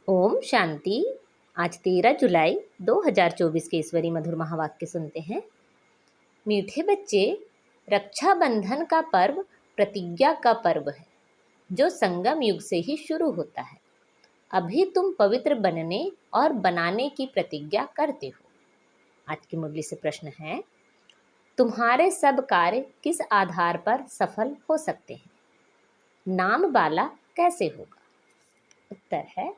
ओम शांति। आज 13 जुलाई 2024 के ईश्वरी मधुर महावाक्य सुनते हैं। मीठे बच्चे, रक्षाबंधन का पर्व प्रतिज्ञा का पर्व है जो संगम युग से ही शुरू होता है। अभी तुम पवित्र बनने और बनाने की प्रतिज्ञा करते हो। आज की मुरली से प्रश्न है, तुम्हारे सब कार्य किस आधार पर सफल हो सकते हैं? नाम वाला कैसे होगा? उत्तर है,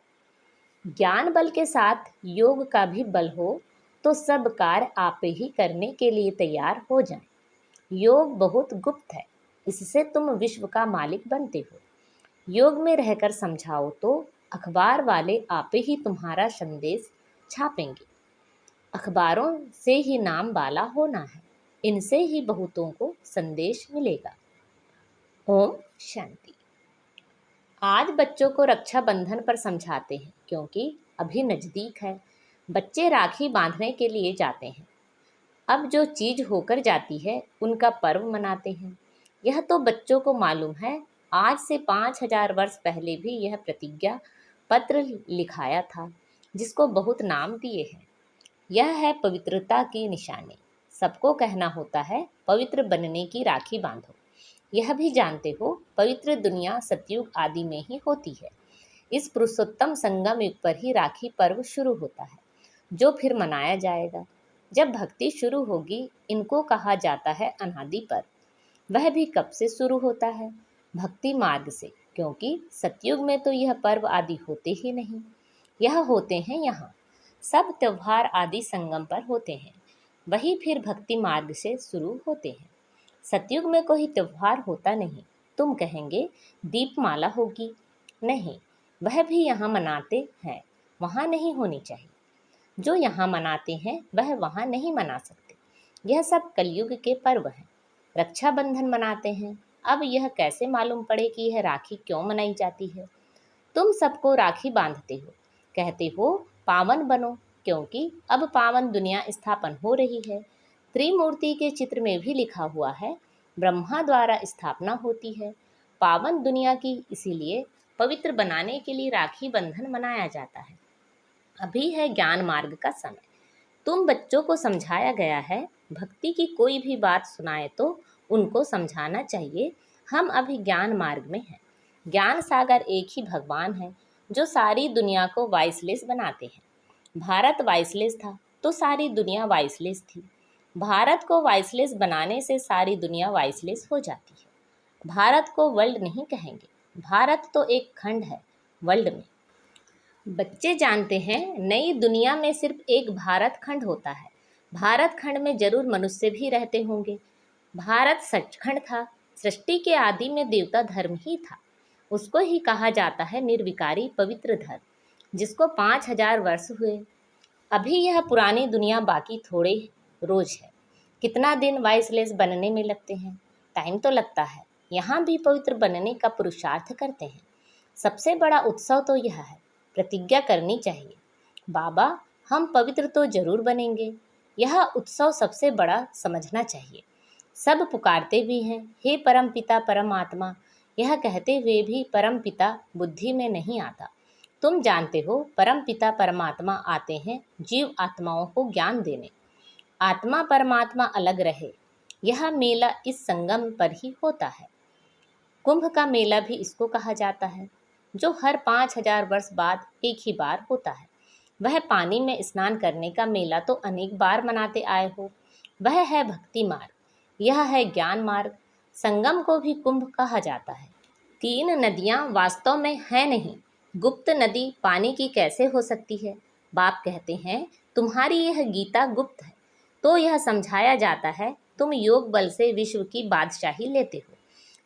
ज्ञान बल के साथ योग का भी बल हो तो सब कार्य आप ही करने के लिए तैयार हो जाएं। योग बहुत गुप्त है, इससे तुम विश्व का मालिक बनते हो। योग में रहकर समझाओ तो अखबार वाले आप ही तुम्हारा संदेश छापेंगे। अखबारों से ही नाम वाला होना है, इनसे ही बहुतों को संदेश मिलेगा। ओम शांति। आज बच्चों को रक्षाबंधन पर समझाते हैं क्योंकि अभी नज़दीक है। बच्चे राखी बांधने के लिए जाते हैं। अब जो चीज़ होकर जाती है उनका पर्व मनाते हैं। यह तो बच्चों को मालूम है। आज से 5000 वर्ष पहले भी यह प्रतिज्ञा पत्र लिखाया था जिसको बहुत नाम दिए हैं। यह है पवित्रता की निशानी। सबको कहना होता है पवित्र बनने की राखी बांधो। यह भी जानते हो पवित्र दुनिया सतयुग आदि में ही होती है। इस पुरुषोत्तम संगम युग पर ही राखी पर्व शुरू होता है जो फिर मनाया जाएगा। जब भक्ति शुरू होगी, इनको कहा जाता है अनादि पर्व। वह भी कब से शुरू होता है? भक्ति मार्ग से, क्योंकि सतयुग में तो यह पर्व आदि होते ही नहीं। यह होते हैं यहाँ। सब त्योहार आदि संगम पर होते हैं, वही फिर भक्ति मार्ग से शुरू होते हैं। सतयुग में कोई त्योहार होता नहीं। तुम कहेंगे दीपमाला होगी, नहीं, वह भी यहाँ मनाते हैं, वहाँ नहीं होनी चाहिए। जो यहाँ मनाते हैं वह वहाँ नहीं मना सकते। यह सब कलयुग के पर्व हैं। रक्षाबंधन मनाते हैं। अब यह कैसे मालूम पड़े कि यह राखी क्यों मनाई जाती है? तुम सबको राखी बांधते हो, कहते हो पावन बनो, क्योंकि अब पावन दुनिया स्थापन हो रही है। त्रिमूर्ति के चित्र में भी लिखा हुआ है, ब्रह्मा द्वारा स्थापना होती है पावन दुनिया की, इसीलिए पवित्र बनाने के लिए राखी बंधन मनाया जाता है। अभी है ज्ञान मार्ग का समय। तुम बच्चों को समझाया गया है, भक्ति की कोई भी बात सुनाए तो उनको समझाना चाहिए हम अभी ज्ञान मार्ग में हैं। ज्ञान सागर एक ही भगवान है जो सारी दुनिया को वाइसलेस बनाते हैं। भारत वाइसलेस था तो सारी दुनिया वाइसलेस थी। भारत को वाइसलेस बनाने से सारी दुनिया वाइसलेस हो जाती है। भारत को वर्ल्ड नहीं कहेंगे, भारत तो एक खंड है वर्ल्ड में। बच्चे जानते हैं नई दुनिया में सिर्फ एक भारत खंड होता है। भारत खंड में जरूर मनुष्य भी रहते होंगे। भारत सचखंड था। सृष्टि के आदि में देवता धर्म ही था। उसको ही कहा जाता है निर्विकारी पवित्र धर्म, जिसको 5000 वर्ष हुए। अभी यह पुरानी दुनिया बाकी थोड़े रोज है। कितना दिन वाइसलेस बनने में लगते हैं? टाइम तो लगता है। यहाँ भी पवित्र बनने का पुरुषार्थ करते हैं। सबसे बड़ा उत्सव तो यह है। प्रतिज्ञा करनी चाहिए, बाबा हम पवित्र तो जरूर बनेंगे। यह उत्सव सबसे बड़ा समझना चाहिए। सब पुकारते भी हैं, हे परम पिता परमात्मा। यह कहते हुए भी परम पिता बुद्धि में नहीं आता। तुम जानते हो परम पिता परमात्मा आते हैं जीव आत्माओं को ज्ञान देने। आत्मा परमात्मा अलग रहे। यह मेला इस संगम पर ही होता है। कुंभ का मेला भी इसको कहा जाता है, जो हर 5000 वर्ष बाद एक ही बार होता है। वह पानी में स्नान करने का मेला तो अनेक बार मनाते आए हो। वह है भक्ति मार्ग, यह है ज्ञान मार्ग। संगम को भी कुंभ कहा जाता है। 3 नदियाँ वास्तव में है नहीं। गुप्त नदी पानी की कैसे हो सकती है? बाप कहते हैं तुम्हारी यह गीता गुप्त है। तो यह समझाया जाता है तुम योग बल से विश्व की बादशाही लेते हो।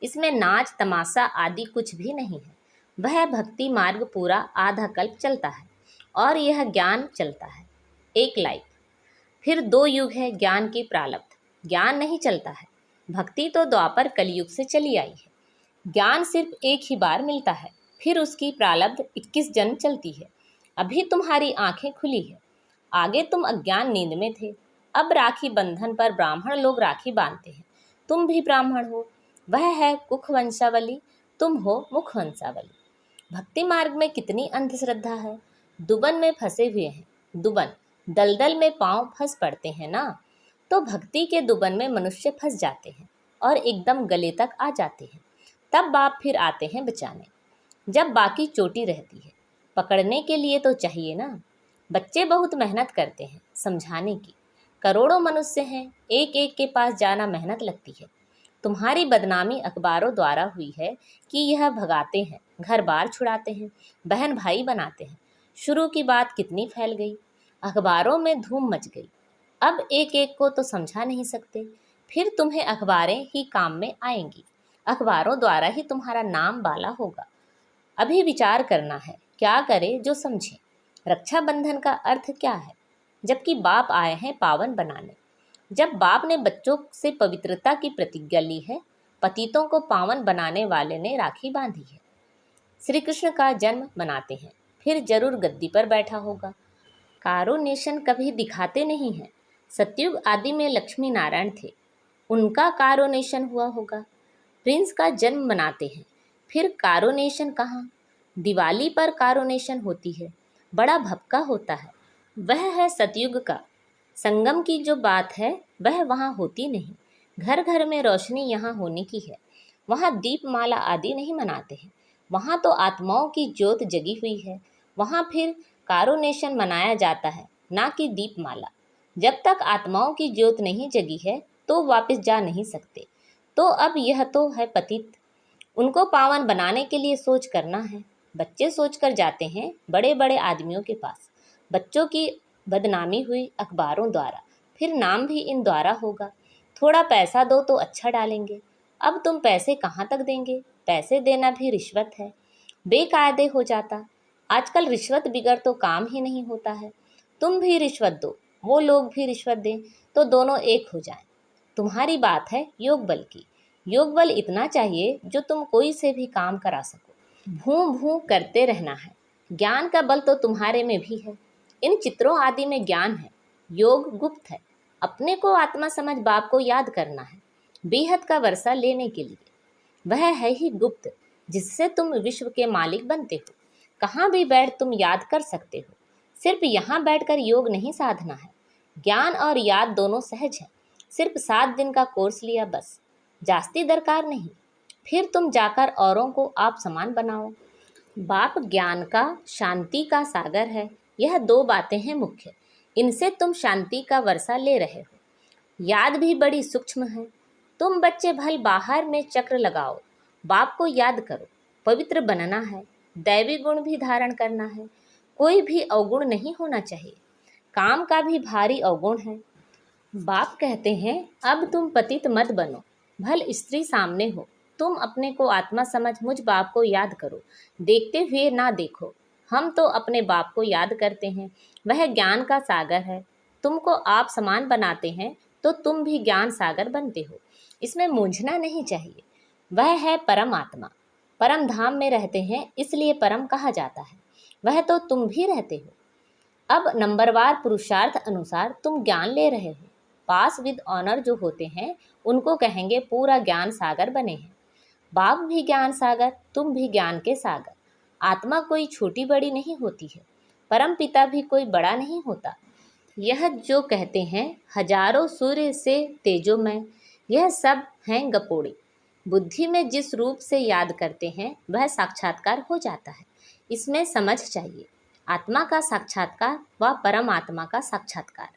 इसमें नाच तमाशा आदि कुछ भी नहीं है। वह भक्ति मार्ग पूरा आधा कल्प चलता है और यह ज्ञान चलता है एक लाइफ। फिर 2 युग है ज्ञान की प्रारब्ध। ज्ञान नहीं चलता है। भक्ति तो द्वापर कलयुग से चली आई है। ज्ञान सिर्फ एक ही बार मिलता है, फिर उसकी प्रारब्ध 21 जन्म चलती है। अभी तुम्हारी आंखें खुली है, आगे तुम अज्ञान नींद में थे। अब राखी बंधन पर ब्राह्मण लोग राखी बांधते हैं। तुम भी ब्राह्मण हो। वह है कुख वंशावली, तुम हो मुख वंशावली। भक्ति मार्ग में कितनी अंधश्रद्धा है। दुबन में फंसे हुए हैं। दुबन, दलदल में पांव फंस पड़ते हैं ना, तो भक्ति के दुबन में मनुष्य फंस जाते हैं और एकदम गले तक आ जाते हैं। तब बाप फिर आते हैं बचाने, जब बाकी चोटी रहती है। पकड़ने के लिए तो चाहिए ना। बच्चे बहुत मेहनत करते हैं समझाने की। करोड़ों मनुष्य हैं, एक एक के पास जाना मेहनत लगती है। तुम्हारी बदनामी अखबारों द्वारा हुई है कि यह भगाते हैं, घर बार छुड़ाते हैं, बहन भाई बनाते हैं। शुरू की बात कितनी फैल गई, अखबारों में धूम मच गई। अब एक एक को तो समझा नहीं सकते, फिर तुम्हें अखबारें ही काम में आएंगी। अखबारों द्वारा ही तुम्हारा नाम बाला होगा। अभी विचार करना है, क्या करे जो समझे। रक्षाबंधन का अर्थ क्या है, जबकि बाप आए हैं पावन बनाने। जब बाप ने बच्चों से पवित्रता की प्रतिज्ञा ली है, पतितों को पावन बनाने वाले ने राखी बांधी है। श्री कृष्ण का जन्म मनाते हैं, फिर जरूर गद्दी पर बैठा होगा। कारुनेशन कभी दिखाते नहीं हैं। सतयुग आदि में लक्ष्मी नारायण थे, उनका कारुनेशन हुआ होगा। प्रिंस का जन्म मनाते हैं, फिर कारुनेशन कहाँ। दिवाली पर कारुनेशन होती है, बड़ा भपका होता है। वह है सतयुग का। संगम की जो बात है वह वहाँ होती नहीं। घर घर में रोशनी यहाँ होने की है, वहाँ दीपमाला आदि नहीं मनाते हैं। वहाँ तो आत्माओं की ज्योत जगी हुई है, वहाँ फिर कारुनेशन मनाया जाता है, ना कि दीपमाला। जब तक आत्माओं की ज्योत नहीं जगी है तो वापस जा नहीं सकते। तो अब यह तो है पतित, उनको पावन बनाने के लिए सोच करना है। बच्चे सोच कर जाते हैं बड़े बड़े आदमियों के पास। बच्चों की बदनामी हुई अखबारों द्वारा, फिर नाम भी इन द्वारा होगा। थोड़ा पैसा दो तो अच्छा डालेंगे। अब तुम पैसे कहाँ तक देंगे, पैसे देना भी रिश्वत है, बेकायदे हो जाता। आजकल रिश्वत बिगर तो काम ही नहीं होता है। तुम भी रिश्वत दो, वो लोग भी रिश्वत दें, तो दोनों एक हो जाएं। तुम्हारी बात है योग बल की। योग बल इतना चाहिए जो तुम कोई से भी काम करा सको। भूं भूं करते रहना है। ज्ञान का बल तो तुम्हारे में भी है। इन चित्रों आदि में ज्ञान है। योग गुप्त है, अपने को आत्मा समझ बाप को याद करना है, बेहद का वर्षा लेने के लिए। वह है ही गुप्त, जिससे तुम विश्व के मालिक बनते हो। कहाँ भी बैठ तुम याद कर सकते हो। सिर्फ यहाँ बैठकर योग नहीं साधना है। ज्ञान और याद दोनों सहज है। सिर्फ 7 दिन का कोर्स लिया बस, जास्ती दरकार नहीं। फिर तुम जाकर औरों को आप समान बनाओ। बाप ज्ञान का, शांति का सागर है। यह 2 बातें हैं मुख्य, इनसे तुम शांति का वर्षा ले रहे हो। याद भी बड़ी सूक्ष्म है। तुम बच्चे भल बाहर में चक्र लगाओ, बाप को याद करो। पवित्र बनना है, दैवी गुण भी धारण करना है। कोई भी अवगुण नहीं होना चाहिए। काम का भी भारी अवगुण है। बाप कहते हैं अब तुम पतित मत बनो, भल स्त्री सामने हो, तुम अपने को आत्मा समझ मुझ बाप को याद करो। देखते हुए ना देखो। हम तो अपने बाप को याद करते हैं, वह ज्ञान का सागर है। तुमको आप समान बनाते हैं तो तुम भी ज्ञान सागर बनते हो। इसमें मूंझना नहीं चाहिए। वह है परम आत्मा। परम धाम में रहते हैं इसलिए परम कहा जाता है। वह तो तुम भी रहते हो। अब नंबरवार पुरुषार्थ अनुसार तुम ज्ञान ले रहे हो। पास विद ऑनर जो होते हैं उनको कहेंगे पूरा ज्ञान सागर बने हैं। बाप भी ज्ञान सागर, तुम भी ज्ञान के सागर। आत्मा कोई छोटी बड़ी नहीं होती है, परम पिता भी कोई बड़ा नहीं होता। यह जो कहते हैं हजारों सूर्य से तेजोमय, यह सब हैं गपोड़े। बुद्धि में जिस रूप से याद करते हैं वह साक्षात्कार हो जाता है। इसमें समझ चाहिए, आत्मा का साक्षात्कार व परमात्मा का साक्षात्कार,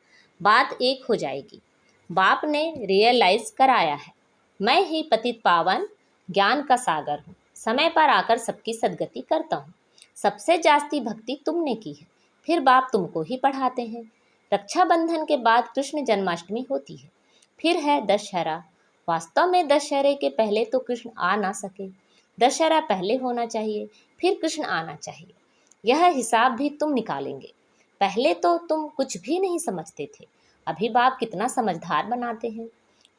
बात एक हो जाएगी। बाप ने रियलाइज कराया है, मैं ही पतित पावन ज्ञान का सागर हूँ, समय पर आकर सबकी सद्गति करता हूँ। सबसे जास्ती भक्ति तुमने की है, फिर बाप तुमको ही पढ़ाते हैं। रक्षाबंधन के बाद कृष्ण जन्माष्टमी होती है, फिर है दशहरा। वास्तव में दशहरे के पहले तो कृष्ण आ ना सके। दशहरा पहले होना चाहिए, फिर कृष्ण आना चाहिए। यह हिसाब भी तुम निकालेंगे। पहले तो तुम कुछ भी नहीं समझते थे, अभी बाप कितना समझदार बनाते हैं।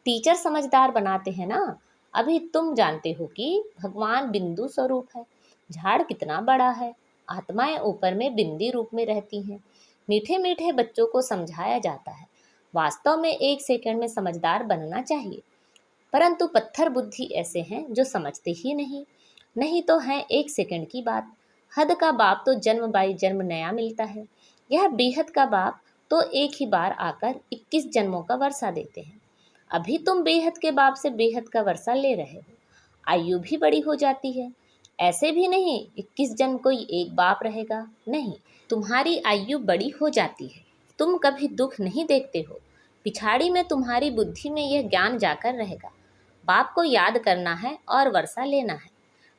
टीचर समझदार बनाते हैं ना। अभी तुम जानते हो कि भगवान बिंदु स्वरूप है, झाड़ कितना बड़ा है, आत्माएं ऊपर में बिंदी रूप में रहती हैं। मीठे मीठे बच्चों को समझाया जाता है। वास्तव में 1 सेकंड में समझदार बनना चाहिए, परंतु पत्थर बुद्धि ऐसे हैं जो समझते ही नहीं। नहीं तो है 1 सेकंड की बात। हद का बाप तो जन्म बाई जन्म नया मिलता है, यह बेहद का बाप तो एक ही बार आकर 21 जन्मों का वर्षा देते हैं। अभी तुम बेहद के बाप से बेहद का वर्षा ले रहे हो, आयु भी बड़ी हो जाती है। ऐसे भी नहीं 21 जन्म कोई एक बाप रहेगा, नहीं, तुम्हारी आयु बड़ी हो जाती है। तुम कभी दुख नहीं देखते हो, पिछाड़ी में तुम्हारी बुद्धि में यह ज्ञान जाकर रहेगा, बाप को याद करना है और वर्षा लेना है।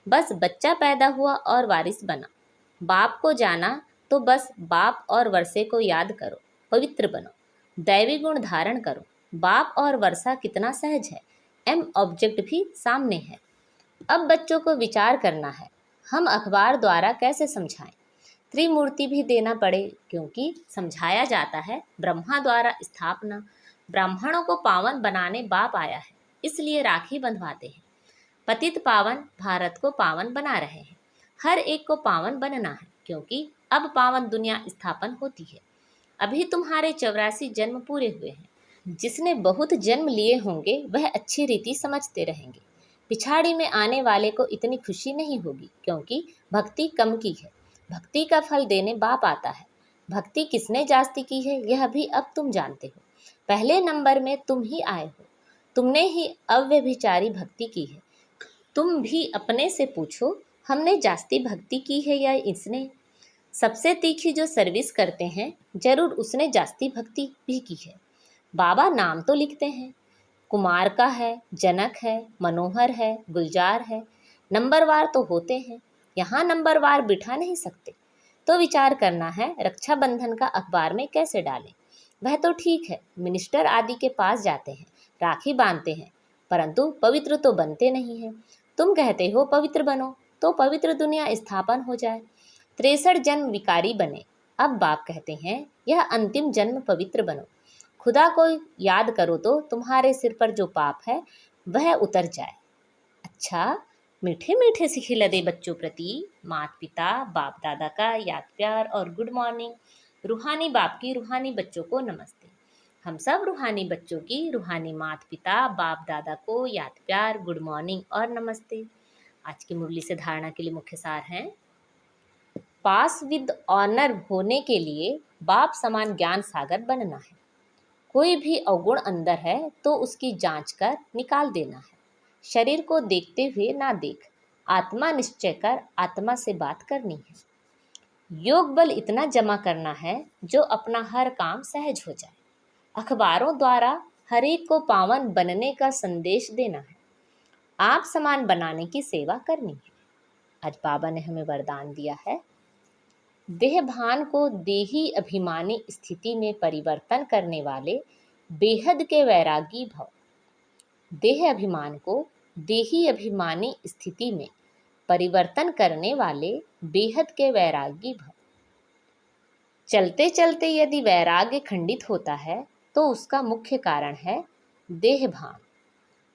बस बच्चा पैदा हुआ और वारिस बना, बाप को जाना तो बस बाप और वर्षे को याद करो, पवित्र बनो, दैवी गुण धारण करो। बाप और वर्षा कितना सहज है, एम ऑब्जेक्ट भी सामने है। अब बच्चों को विचार करना है, हम अखबार द्वारा कैसे समझाएं। त्रिमूर्ति भी देना पड़े, क्योंकि समझाया जाता है ब्रह्मा द्वारा स्थापना, ब्राह्मणों को पावन बनाने बाप आया है, इसलिए राखी बंधवाते हैं। पतित पावन भारत को पावन बना रहे हैं, हर एक को पावन बनना है, क्योंकि अब पावन दुनिया स्थापन होती है। अभी तुम्हारे 84 जन्म पूरे हुए हैं, जिसने बहुत जन्म लिए होंगे वह अच्छी रीति समझते रहेंगे। पिछाड़ी में आने वाले को इतनी खुशी नहीं होगी, क्योंकि भक्ति कम की है। भक्ति का फल देने बाप आता है। भक्ति किसने जास्ती की है यह भी अब तुम जानते हो। पहले नंबर में तुम ही आए हो, तुमने ही अव्यभिचारी भक्ति की है। तुम भी अपने से पूछो, हमने जास्ती भक्ति की है या इसने। सबसे तीखी जो सर्विस करते हैं जरूर उसने जास्ती भक्ति भी की है। बाबा नाम तो लिखते हैं, कुमार का है, जनक है, मनोहर है, गुलजार है, नंबरवार तो होते हैं। यहाँ नंबरवार बिठा नहीं सकते, तो विचार करना है रक्षाबंधन का अखबार में कैसे डालें। वह तो ठीक है, मिनिस्टर आदि के पास जाते हैं, राखी बांधते हैं, परंतु पवित्र तो बनते नहीं हैं। तुम कहते हो पवित्र बनो, तो पवित्र दुनिया स्थापन हो जाए। 63 जन्म विकारी बने, अब बाप कहते हैं यह अंतिम जन्म पवित्र बनो। खुदा को याद करो तो तुम्हारे सिर पर जो पाप है वह उतर जाए। अच्छा, मीठे मीठे से खिलदे बच्चों प्रति माता पिता बाप दादा का याद प्यार और गुड मॉर्निंग। रूहानी बाप की रूहानी बच्चों को नमस्ते। हम सब रूहानी बच्चों की रूहानी माता पिता बाप दादा को याद प्यार, गुड मॉर्निंग और नमस्ते। आज की मुरली से धारणा के लिए मुख्य सार हैं, पास विद ऑनर होने के लिए बाप समान ज्ञान सागर बनना है। कोई भी अवगुण अंदर है तो उसकी जांच कर निकाल देना है। शरीर को देखते हुए ना देख, आत्मा निश्चय कर आत्मा से बात करनी है। योग बल इतना जमा करना है जो अपना हर काम सहज हो जाए। अखबारों द्वारा हर एक को पावन बनने का संदेश देना है। आप समान बनाने की सेवा करनी है। आज बाबा ने हमें वरदान दिया है, देह भान को देही अभिमानी स्थिति में परिवर्तन करने वाले बेहद के वैरागी भव। देह अभिमान को देही अभिमानी स्थिति में परिवर्तन करने वाले बेहद के वैरागी भव। चलते चलते यदि वैराग्य खंडित होता है तो उसका मुख्य कारण है देह भान।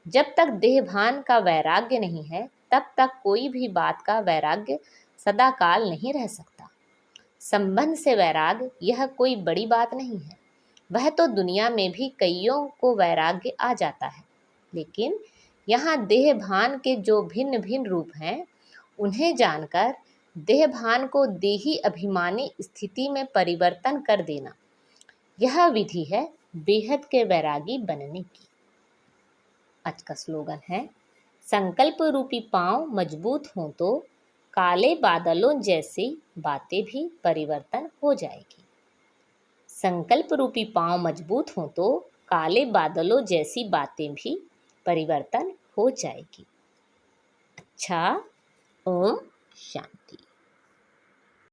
जब तक देह भान का वैराग्य नहीं है तब तक कोई भी बात का वैराग्य सदाकाल नहीं रह सकता। संबंध से वैराग्य यह कोई बड़ी बात नहीं है, वह तो दुनिया में भी कईयों को वैराग्य आ जाता है, लेकिन यहाँ देह भान के जो भिन्न भिन्न रूप हैं उन्हें जानकर देह भान को देही अभिमानी स्थिति में परिवर्तन कर देना, यह विधि है बेहद के वैरागी बनने की। आज का स्लोगन है, संकल्प रूपी पांव मजबूत हों तो काले बादलों जैसी बातें भी परिवर्तन हो जाएगी। संकल्प रूपी पांव मजबूत हों तो काले बादलों जैसी बातें भी परिवर्तन हो जाएगी। अच्छा, ओम शांति।